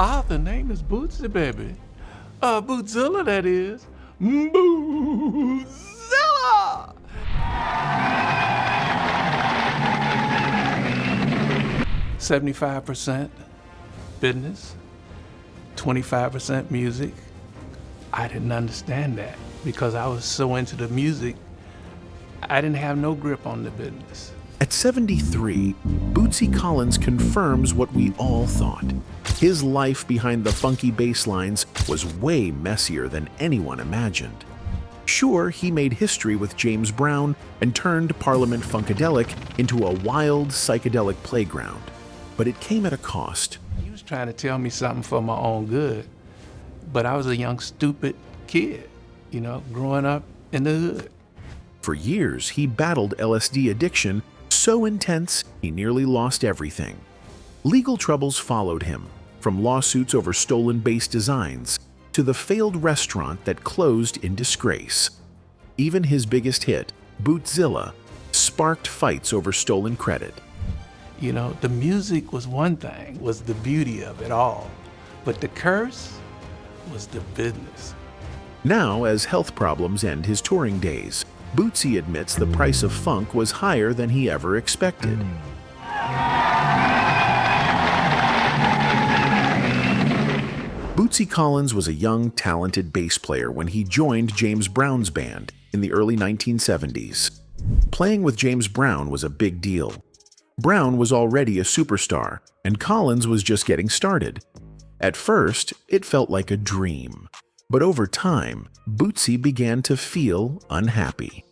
The name is Bootsy, baby. Bootzilla, that is. Bootzilla! 75% business, 25% music. I didn't understand that because I was so into the music, I didn't have no grip on the business. At 73, Bootsy Collins confirms what we all thought. His life behind the funky bass lines was way messier than anyone imagined. Sure, he made history with James Brown and turned Parliament-Funkadelic into a wild psychedelic playground. But it came at a cost. He was trying to tell me something for my own good, but I was a young, stupid kid, growing up in the hood. For years, he battled LSD addiction so intense he nearly lost everything. Legal troubles followed him, from lawsuits over stolen bass designs to the failed restaurant that closed in disgrace. Even his biggest hit, Bootzilla, sparked fights over stolen credit. The music was one thing, was the beauty of it all, but the curse was the business. Now, as health problems end his touring days, Bootsy admits the price of funk was higher than he ever expected. Bootsy Collins was a young, talented bass player when he joined James Brown's band in the early 1970s. Playing with James Brown was a big deal. Brown was already a superstar, and Collins was just getting started. At first, it felt like a dream. But over time, Bootsy began to feel unhappy.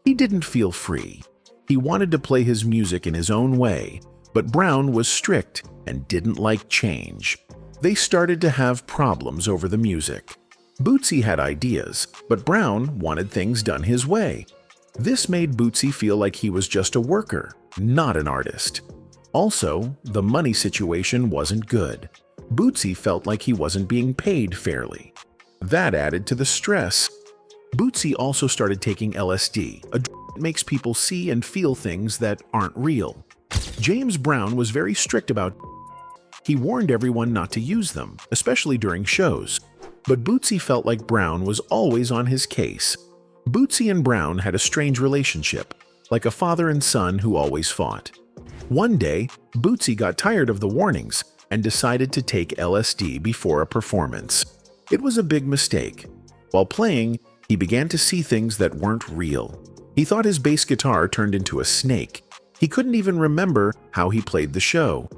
He didn't feel free. He wanted to play his music in his own way, but Brown was strict and didn't like change. They started to have problems over the music. Bootsy had ideas, but Brown wanted things done his way. This made Bootsy feel like he was just a worker, not an artist. Also, the money situation wasn't good. Bootsy felt like he wasn't being paid fairly. That added to the stress. Bootsy also started taking LSD, a drug that makes people see and feel things that aren't real. James Brown was very strict about it. He warned everyone not to use them, especially during shows. But Bootsy felt like Brown was always on his case. Bootsy and Brown had a strange relationship, like a father and son who always fought. One day, Bootsy got tired of the warnings and decided to take LSD before a performance. It was a big mistake. While playing, he began to see things that weren't real. He thought his bass guitar turned into a snake. He couldn't even remember how he played the show.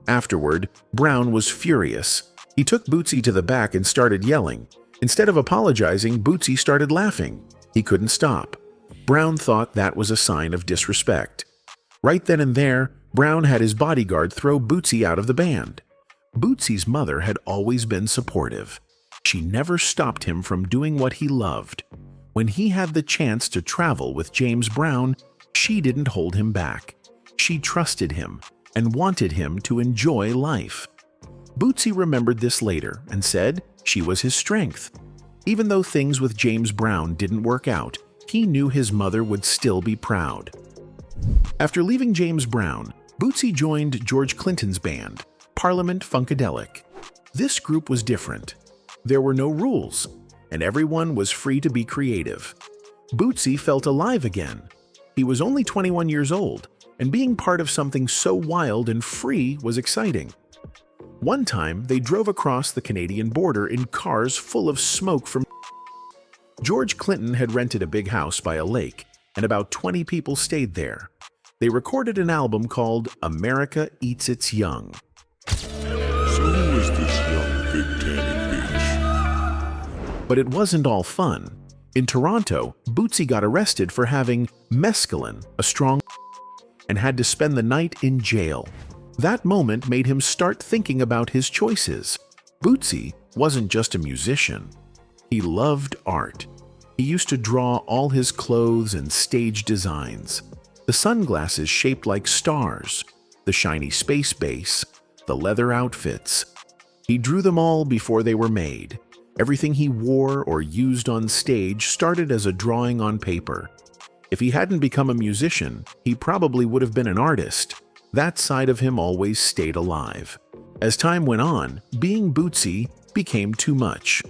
Afterward, Brown was furious. He took Bootsy to the back and started yelling. Instead of apologizing, Bootsy started laughing. He couldn't stop. Brown thought that was a sign of disrespect. Right then and there, Brown had his bodyguard throw Bootsy out of the band. Bootsy's mother had always been supportive. She never stopped him from doing what he loved. When he had the chance to travel with James Brown, she didn't hold him back. She trusted him and wanted him to enjoy life. Bootsy remembered this later and said she was his strength. Even though things with James Brown didn't work out, he knew his mother would still be proud. After leaving James Brown, Bootsy joined George Clinton's band, Parliament-Funkadelic. This group was different. There were no rules, and everyone was free to be creative. Bootsy felt alive again. He was only 21 years old, and being part of something so wild and free was exciting. One time, they drove across the Canadian border in cars full of smoke from. George Clinton had rented a big house by a lake, and about 20 people stayed there. They recorded an album called America Eats Its Young. So who is this young big tanning bitch? But it wasn't all fun. In Toronto, Bootsy got arrested for having mescaline, a strong, and had to spend the night in jail. That moment made him start thinking about his choices. Bootsy wasn't just a musician. He loved art. He used to draw all his clothes and stage designs. The sunglasses shaped like stars, the shiny space base, the leather outfits. He drew them all before they were made. Everything he wore or used on stage started as a drawing on paper. If he hadn't become a musician, he probably would have been an artist. That side of him always stayed alive. As time went on, being Bootsy became too much.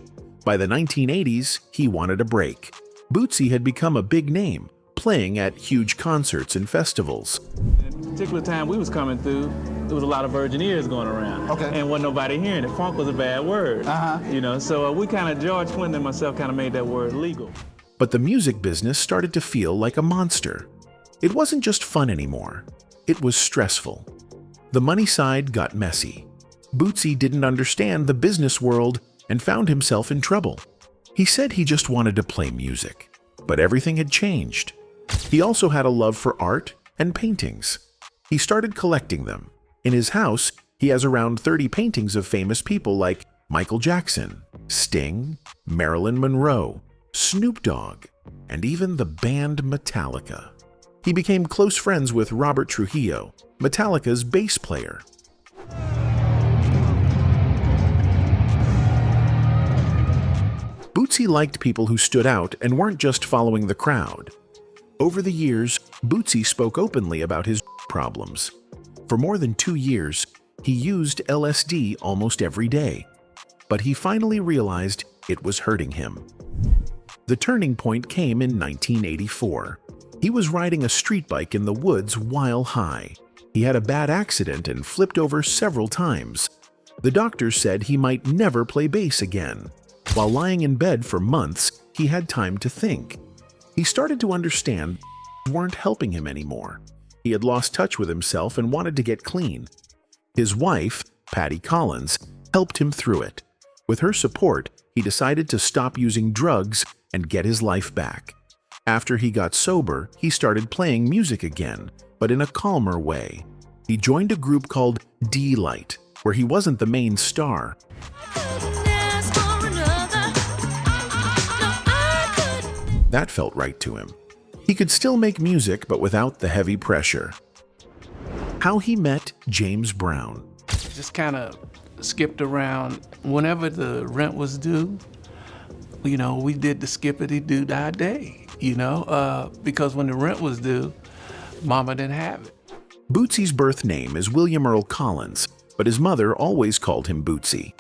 By the 1980s, he wanted a break. Bootsy had become a big name, playing at huge concerts and festivals. At a particular time we was coming through, there was a lot of virgin ears going around. Okay. And wasn't nobody hearing it. Funk was a bad word. You know, so we kind of, George Clinton and myself kind of made that word legal. But the music business started to feel like a monster. It wasn't just fun anymore. It was stressful. The money side got messy. Bootsy didn't understand the business world and found himself in trouble. He said he just wanted to play music, but everything had changed. He also had a love for art and paintings. He started collecting them. In his house, he has around 30 paintings of famous people like Michael Jackson, Sting, Marilyn Monroe, Snoop Dogg, and even the band Metallica. He became close friends with Robert Trujillo, Metallica's bass player. Bootsy liked people who stood out and weren't just following the crowd. Over the years, Bootsy spoke openly about his problems. For more than 2 years, he used LSD almost every day, but he finally realized it was hurting him. The turning point came in 1984. He was riding a street bike in the woods while high. He had a bad accident and flipped over several times. The doctors said he might never play bass again. While lying in bed for months, he had time to think. He started to understand weren't helping him anymore. He had lost touch with himself and wanted to get clean. His wife, Bootsy Collins, helped him through it. With her support, he decided to stop using drugs and get his life back. After he got sober, he started playing music again, but in a calmer way. He joined a group called D-Light, where he wasn't the main star. That felt right to him. He could still make music, but without the heavy pressure. How he met James Brown. Just kind of skipped around. Whenever the rent was due, you know, we did the skippity-doo that day, you know, because when the rent was due, Mama didn't have it. Bootsy's birth name is William Earl Collins, but his mother always called him Bootsy.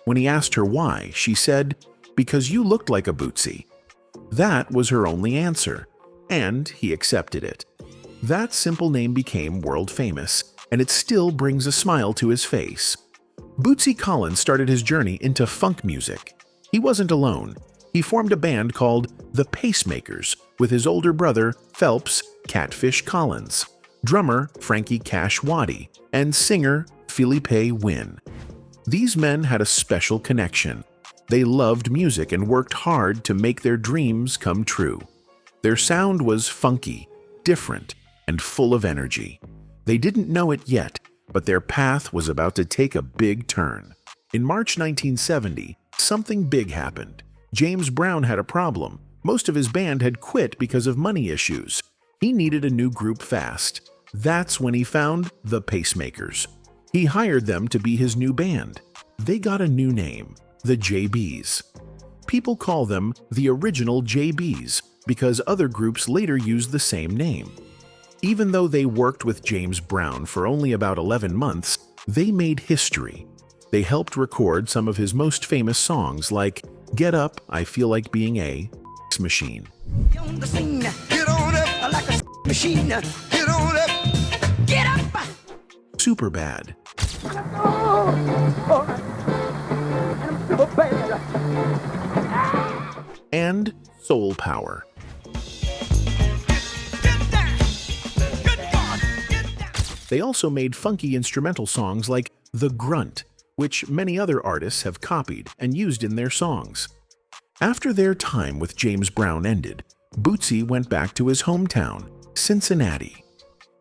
When he asked her why, she said, "Because you looked like a Bootsy." That was her only answer, and he accepted it. That simple name became world famous, and it still brings a smile to his face. Bootsy Collins started his journey into funk music. He wasn't alone. He formed a band called the Pacemakers with his older brother, Phelps Catfish Collins, drummer Frankie Cash Waddy, and singer Philippe Wynne. These men had a special connection. They loved music and worked hard to make their dreams come true. Their sound was funky, different, and full of energy. They didn't know it yet, but their path was about to take a big turn. In March 1970, something big happened. James Brown had a problem. Most of his band had quit because of money issues. He needed a new group fast. That's when he found the Pacemakers. He hired them to be his new band. They got a new name, the JBs. People call them the original JBs because other groups later used the same name. Even though they worked with James Brown for only about 11 months, they made history. They helped record some of his most famous songs like Get Up, I Feel Like Being a Machine. Get on up like a machine. Get on up. Get up. Super Bad. And Soul Power. They also made funky instrumental songs like The Grunt, which many other artists have copied and used in their songs. After their time with James Brown ended, Bootsy went back to his hometown, Cincinnati.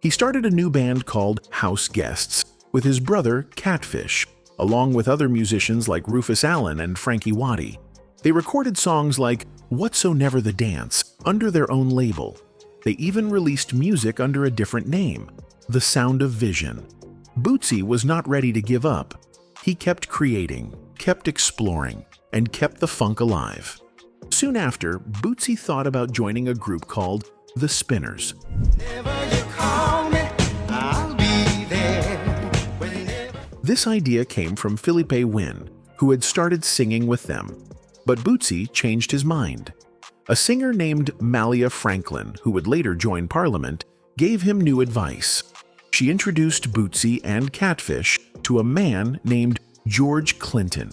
He started a new band called House Guests with his brother Catfish, along with other musicians like Rufus Allen and Frankie Waddy. They recorded songs like What's So Never the Dance under their own label. They even released music under a different name, The Sound of Vision. Bootsy was not ready to give up. He kept creating, kept exploring, and kept the funk alive. Soon after, Bootsy thought about joining a group called The Spinners. This idea came from Philippe Wynne, who had started singing with them. But Bootsy changed his mind. A singer named Malia Franklin, who would later join Parliament, gave him new advice. She introduced Bootsy and Catfish to a man named George Clinton.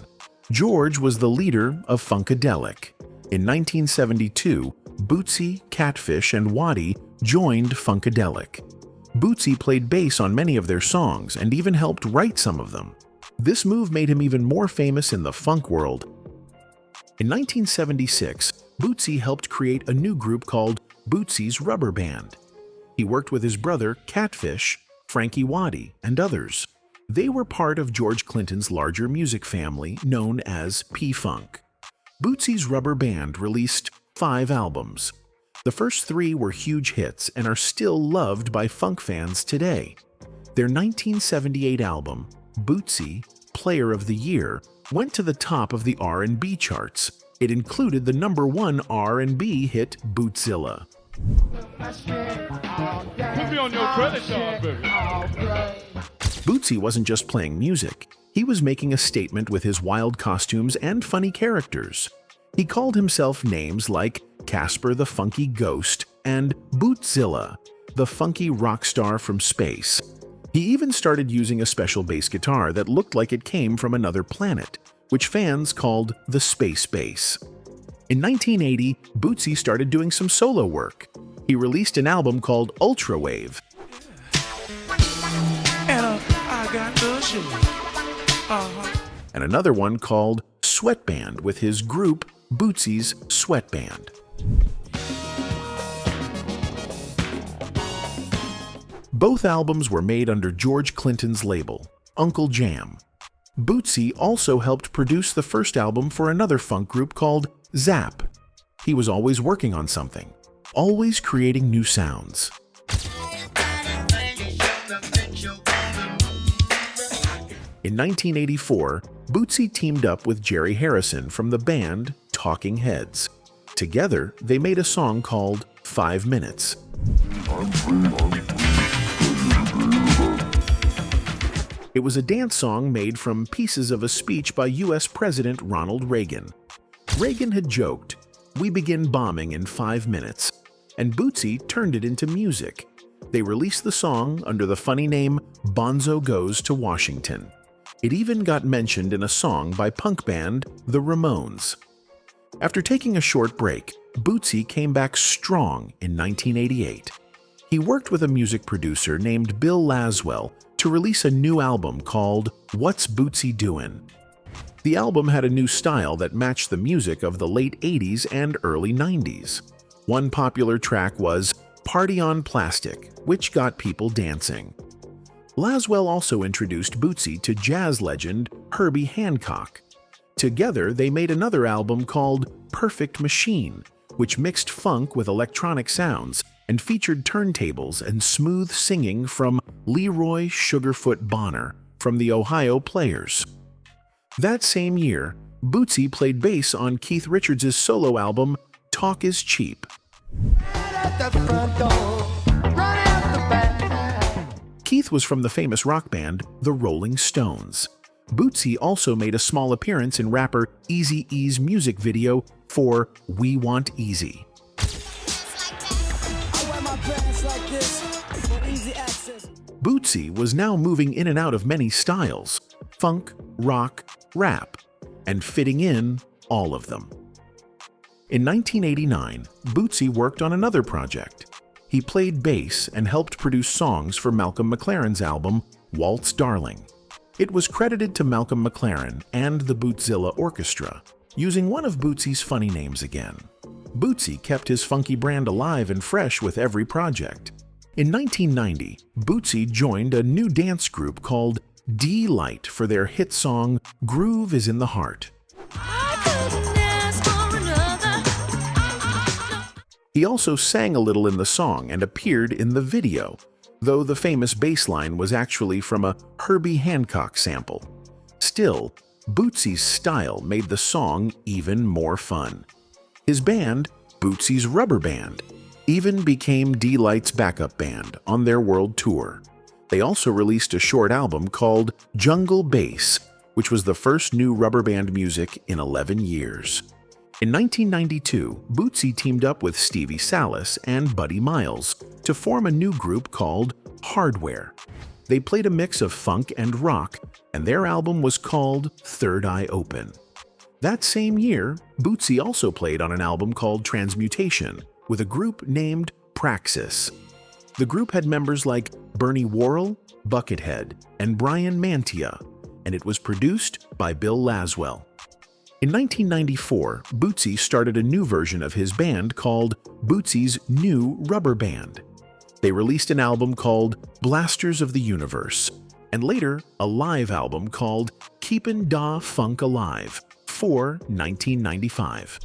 George was the leader of Funkadelic. In 1972, Bootsy, Catfish, and Waddy joined Funkadelic. Bootsy played bass on many of their songs and even helped write some of them. This move made him even more famous in the funk world. In 1976, Bootsy helped create a new group called Bootsy's Rubber Band. He worked with his brother, Catfish, Frankie Waddy, and others. They were part of George Clinton's larger music family known as P-Funk. Bootsy's Rubber Band released 5 albums. The first 3 were huge hits and are still loved by funk fans today. Their 1978 album, Bootsy, Player of the Year, went to the top of the R&B charts. It included the #1 R&B hit Bootzilla. Put me on your credit card, baby. Bootsy wasn't just playing music. He was making a statement with his wild costumes and funny characters. He called himself names like Casper the Funky Ghost and Bootzilla, the funky rock star from space. He even started using a special bass guitar that looked like it came from another planet, which fans called the space bass. In 1980, Bootsy started doing some solo work. He released an album called Ultra Wave. And another one called Sweatband with his group Bootsy's Sweatband. Both albums were made under George Clinton's label, Uncle Jam. Bootsy also helped produce the first album for another funk group called Zap. He was always working on something, always creating new sounds. In 1984, Bootsy teamed up with Jerry Harrison from the band Talking Heads. Together, they made a song called 5 Minutes. It was a dance song made from pieces of a speech by U.S. President Ronald Reagan. Reagan had joked, "We begin bombing in 5 minutes," and Bootsy turned it into music. They released the song under the funny name Bonzo Goes to Washington. It even got mentioned in a song by punk band The Ramones. After taking a short break, Bootsy came back strong in 1988. He worked with a music producer named Bill Laswell to release a new album called What's Bootsy Doin'? The album had a new style that matched the music of the late 80s and early 90s. One popular track was Party on Plastic, which got people dancing. Laswell also introduced Bootsy to jazz legend Herbie Hancock. Together, they made another album called Perfect Machine, which mixed funk with electronic sounds and featured turntables and smooth singing from Leroy Sugarfoot Bonner from the Ohio Players. That same year, Bootsy played bass on Keith Richards' solo album Talk is Cheap. Keith was from the famous rock band The Rolling Stones. Bootsy also made a small appearance in rapper Eazy-E's music video for We Want Easy. Bootsy was now moving in and out of many styles, funk, rock, rap, and fitting in all of them. In 1989, Bootsy worked on another project. He played bass and helped produce songs for Malcolm McLaren's album, Waltz Darling. It was credited to Malcolm McLaren and the Bootzilla Orchestra, using one of Bootsy's funny names again. Bootsy kept his funky brand alive and fresh with every project. In 1990, Bootsy joined a new dance group called D-Light for their hit song Groove is in the Heart. He also sang a little in the song and appeared in the video, though the famous bass line was actually from a Herbie Hancock sample. Still, Bootsy's style made the song even more fun. His band, Bootsy's Rubber Band, even became D-Light's backup band on their world tour. They also released a short album called Jungle Bass, which was the first new rubber band music in 11 years. In 1992, Bootsy teamed up with Stevie Salas and Buddy Miles to form a new group called Hardware. They played a mix of funk and rock, and their album was called Third Eye Open. That same year, Bootsy also played on an album called Transmutation with a group named Praxis. The group had members like Bernie Worrell, Buckethead, and Brian Mantia, and it was produced by Bill Laswell. In 1994, Bootsy started a new version of his band called Bootsy's New Rubber Band. They released an album called Blasters of the Universe, and later a live album called Keepin' Da Funk Alive for 1995.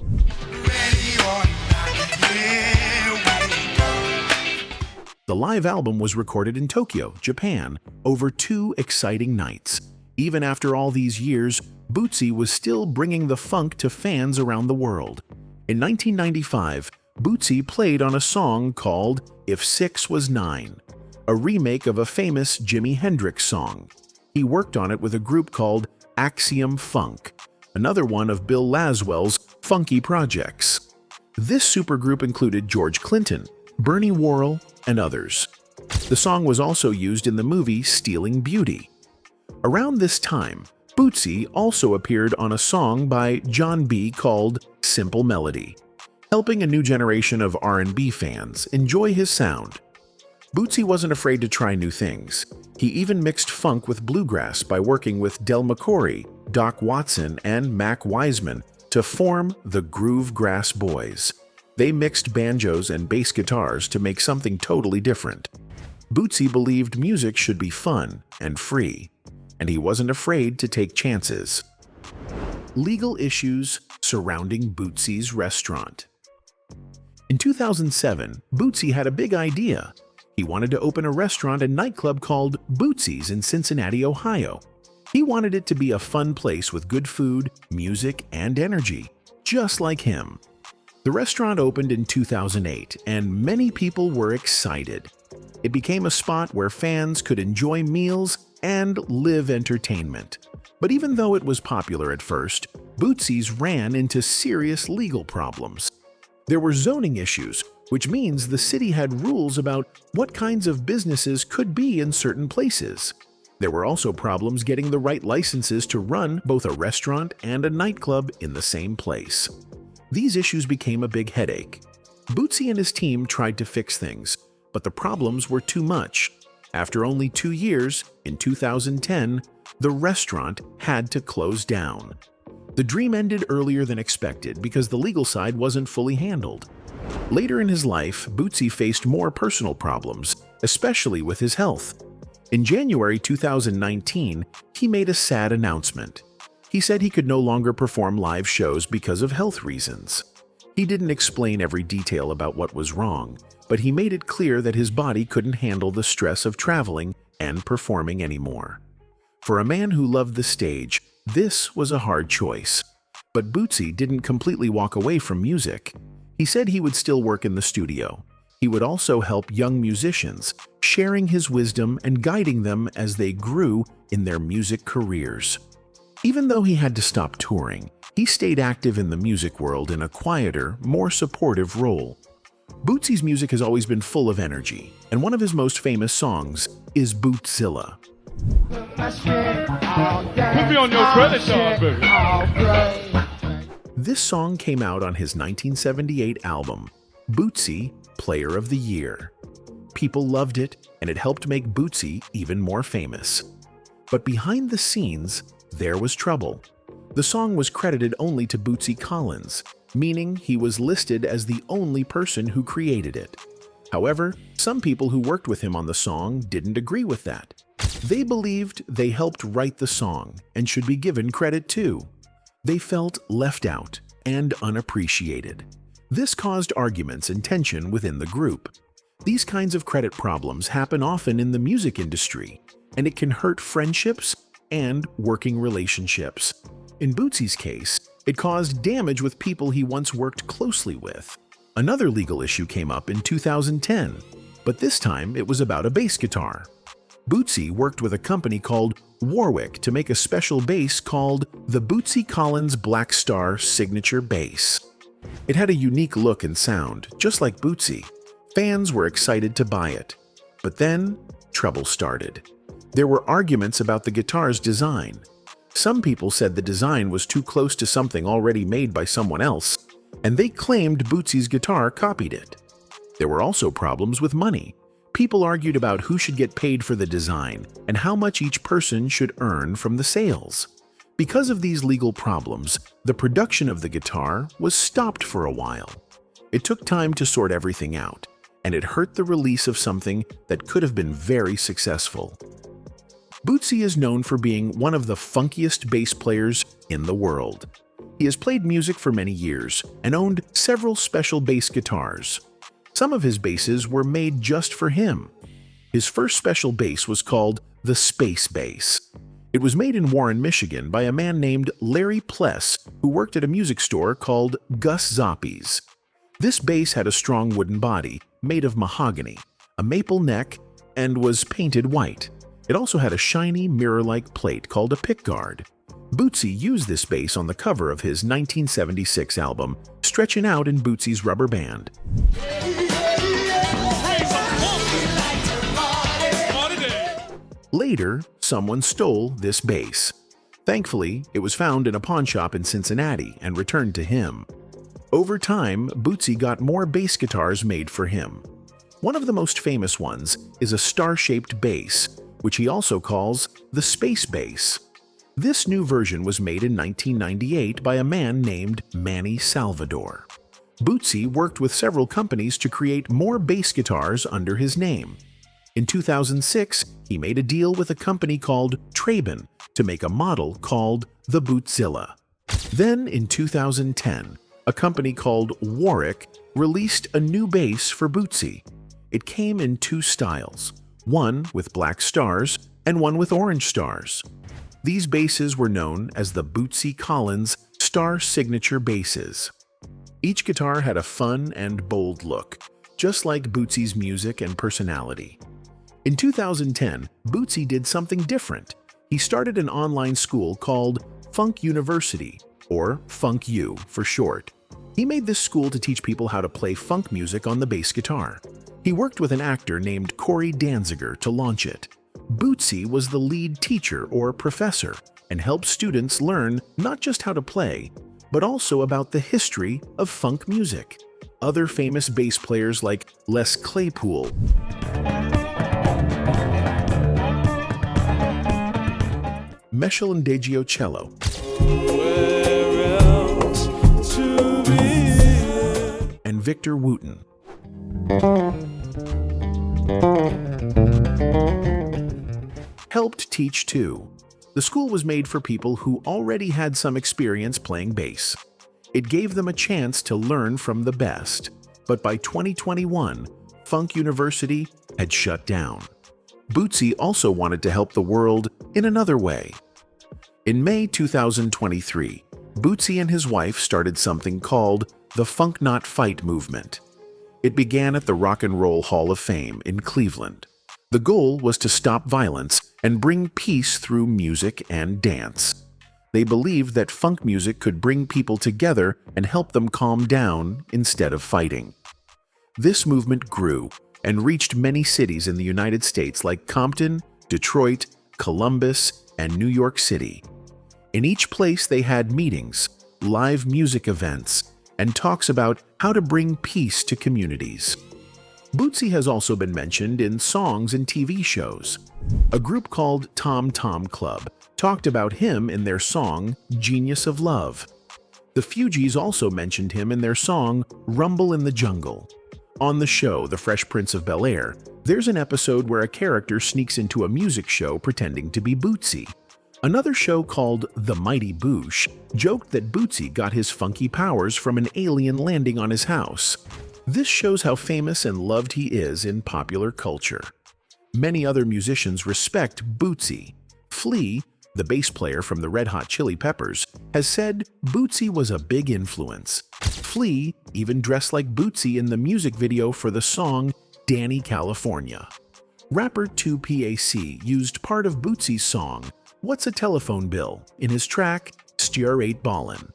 The live album was recorded in Tokyo, Japan, over 2 exciting nights. Even after all these years, Bootsy was still bringing the funk to fans around the world. In 1995, Bootsy played on a song called If 6 Was 9, a remake of a famous Jimi Hendrix song. He worked on it with a group called Axiom Funk, another one of Bill Laswell's funky projects. This supergroup included George Clinton, Bernie Worrell, and others. The song was also used in the movie Stealing Beauty. Around this time, Bootsy also appeared on a song by John B. called Simple Melody, helping a new generation of R&B fans enjoy his sound. Bootsy wasn't afraid to try new things. He even mixed funk with bluegrass by working with Del McCoury, Doc Watson, and Mac Wiseman to form the Groove Grass Boys. They mixed banjos and bass guitars to make something totally different. Bootsy believed music should be fun and free, and he wasn't afraid to take chances. Legal issues surrounding Bootsy's restaurant. In 2007, Bootsy had a big idea. He wanted to open a restaurant and nightclub called Bootsy's in Cincinnati, Ohio. He wanted it to be a fun place with good food, music, and energy, just like him. The restaurant opened in 2008, and many people were excited. It became a spot where fans could enjoy meals and live entertainment. But even though it was popular at first, Bootsy's ran into serious legal problems. There were zoning issues, which means the city had rules about what kinds of businesses could be in certain places. There were also problems getting the right licenses to run both a restaurant and a nightclub in the same place. These issues became a big headache. Bootsy and his team tried to fix things, but the problems were too much. After only 2 years, in 2010, the restaurant had to close down. The dream ended earlier than expected because the legal side wasn't fully handled. Later in his life, Bootsy faced more personal problems, especially with his health. In January 2019, he made a sad announcement. He said he could no longer perform live shows because of health reasons. He didn't explain every detail about what was wrong, but he made it clear that his body couldn't handle the stress of traveling and performing anymore. For a man who loved the stage, this was a hard choice. But Bootsy didn't completely walk away from music. He said he would still work in the studio. He would also help young musicians, sharing his wisdom and guiding them as they grew in their music careers. Even though he had to stop touring, he stayed active in the music world in a quieter, more supportive role. Bootsy's music has always been full of energy, and one of his most famous songs is Bootzilla. Put me on your credit card, baby. This song came out on his 1978 album, Bootsy, Player of the Year. People loved it, and it helped make Bootsy even more famous. But behind the scenes, there was trouble. The song was credited only to Bootsy Collins, meaning he was listed as the only person who created it. However, some people who worked with him on the song didn't agree with that. They believed they helped write the song and should be given credit too. They felt left out and unappreciated. This caused arguments and tension within the group. These kinds of credit problems happen often in the music industry, and it can hurt friendships and working relationships. In Bootsy's case, it caused damage with people he once worked closely with. Another legal issue came up in 2010, but this time it was about a bass guitar. Bootsy worked with a company called Warwick to make a special bass called the Bootsy Collins Black Star Signature Bass. It had a unique look and sound, just like Bootsy. Fans were excited to buy it. But then, trouble started. There were arguments about the guitar's design. Some people said the design was too close to something already made by someone else, and they claimed Bootsy's guitar copied it. There were also problems with money. People argued about who should get paid for the design and how much each person should earn from the sales. Because of these legal problems, the production of the guitar was stopped for a while. It took time to sort everything out, and it hurt the release of something that could have been very successful. Bootsy is known for being one of the funkiest bass players in the world. He has played music for many years and owned several special bass guitars. Some of his basses were made just for him. His first special bass was called the Space Bass. It was made in Warren, Michigan by a man named Larry Pless, who worked at a music store called Gus Zoppy's. This bass had a strong wooden body made of mahogany, a maple neck, and was painted white. It also had a shiny mirror-like plate called a pickguard. Bootsy used this bass on the cover of his 1976 album, Stretchin' Out in Bootsy's Rubber Band. Later, someone stole this bass. Thankfully, it was found in a pawn shop in Cincinnati and returned to him. Over time, Bootsy got more bass guitars made for him. One of the most famous ones is a star-shaped bass, which he also calls the Space Bass. This new version was made in 1998 by a man named Manny Salvador. Bootsy worked with several companies to create more bass guitars under his name. In 2006, he made a deal with a company called Traben to make a model called the Bootzilla. Then, in 2010, a company called Warwick released a new bass for Bootsy. It came in two styles, one with black stars and one with orange stars. These basses were known as the Bootsy Collins Star Signature Basses. Each guitar had a fun and bold look, just like Bootsy's music and personality. In 2010, Bootsy did something different. He started an online school called Funk University, or Funk U for short. He made this school to teach people how to play funk music on the bass guitar. He worked with an actor named Corey Danziger to launch it. Bootsy was the lead teacher or professor and helped students learn not just how to play, but also about the history of funk music. Other famous bass players like Les Claypool, Michelangelo Cello, and Victor Wooten helped teach too. The school was made for people who already had some experience playing bass. It gave them a chance to learn from the best. But by 2021, Funk University had shut down. Bootsy also wanted to help the world in another way. In May 2023, Bootsy and his wife started something called the Funk Not Fight movement. It began at the Rock and Roll Hall of Fame in Cleveland. The goal was to stop violence and bring peace through music and dance. They believed that funk music could bring people together and help them calm down instead of fighting. This movement grew and reached many cities in the United States like Compton, Detroit, Columbus, and New York City. In each place they had meetings, live music events, and talks about how to bring peace to communities. Bootsy has also been mentioned in songs and TV shows. A group called Tom Tom Club talked about him in their song Genius of Love. The Fugees also mentioned him in their song Rumble in the Jungle. On the show The Fresh Prince of Bel-Air, there's an episode where a character sneaks into a music show pretending to be Bootsy. Another show called The Mighty Boosh joked that Bootsy got his funky powers from an alien landing on his house. This shows how famous and loved he is in popular culture. Many other musicians respect Bootsy. Flea, the bass player from the Red Hot Chili Peppers, has said Bootsy was a big influence. Flea even dressed like Bootsy in the music video for the song Danny California. Rapper 2PAC used part of Bootsy's song, What's a Telephone Bill, in his track, Steer 8 Ballin'.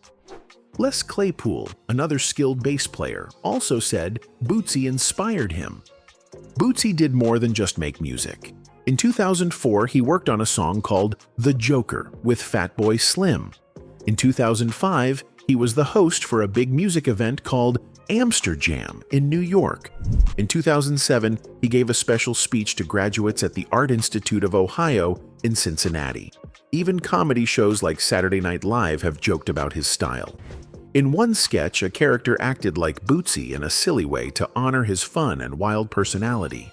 Les Claypool, another skilled bass player, also said Bootsy inspired him. Bootsy did more than just make music. In 2004, he worked on a song called The Joker with Fatboy Slim. In 2005, he was the host for a big music event called Amsterdam in New York. In 2007, he gave a special speech to graduates at the Art Institute of Ohio in Cincinnati. Even comedy shows like Saturday Night Live have joked about his style. In one sketch, a character acted like Bootsy in a silly way to honor his fun and wild personality.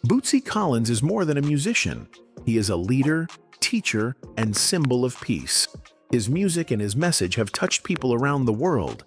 Bootsy Collins is more than a musician. He is a leader, teacher, and symbol of peace. His music and his message have touched people around the world.